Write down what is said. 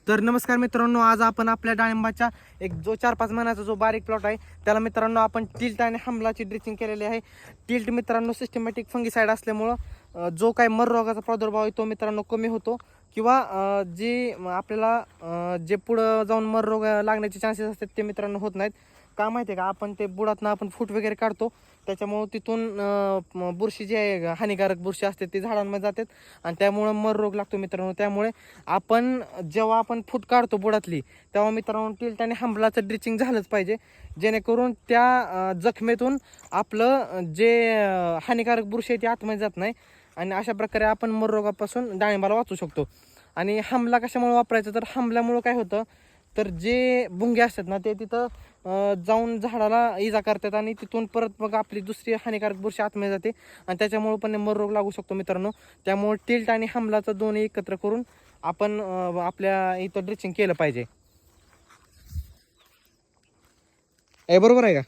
तर नमस्कार मित्रांनो, आज आपण आपल्या डाळिंबाच्या एक जो 4-5 महिन्याचा जो बारीक प्लॉट आहे त्याला मित्रांनो आपण टिल्ट आणि हमलाची ड्रिचिंग केलेली आहे. टिल्ट मित्रांनो सिस्टमॅटिक फंगिसाईड असल्यामुळं जो काही मर रोगाचा प्रादुर्भाव आहे तो मित्रांनो कमी होतो किंवा जे आपल्याला जे पुढं जाऊन मर रोग लागण्याचे चान्सेस असतात ते मित्रांनो होत नाहीत. का माहिती आहे का, आपण ते बुडातनं आपण फूट वगैरे काढतो त्याच्यामुळं तिथून बुरशी जी आहे हानिकारक बुरशी असते ती झाडांमध्ये जातात आणि त्यामुळं मर रोग लागतो मित्रांनो. त्यामुळे आपण जेव्हा आपण फूट काढतो बुडातली तेव्हा मित्रांनो टिल्ट आणि हमलाचं ड्रिचिंग झालंच पाहिजे, जेणेकरून त्या जखमेतून आपलं जे हानिकारक बुरशी आहे ती आतमध्ये जात नाही आणि अशा प्रकारे आपण मर रोगापासून डाळिंबाला वाचू शकतो. आणि हमला कशामुळे वापरायचा, तर हमल्यामुळं काय होतं तर जे भुंगे असतात ना ते तिथं जाऊन झाडाला इजा करतात आणि तिथून परत मग आपली दुसरी हानिकारक बुरशी आतमध्ये जाते आणि त्याच्यामुळे पण मर रोग लागू शकतो मित्रांनो. त्यामुळे टिल्ट आणि हमलाचं दोन्ही एकत्र करून आपण आपल्या इथं ड्रिचिंग केलं पाहिजे. बरोबर आहे का?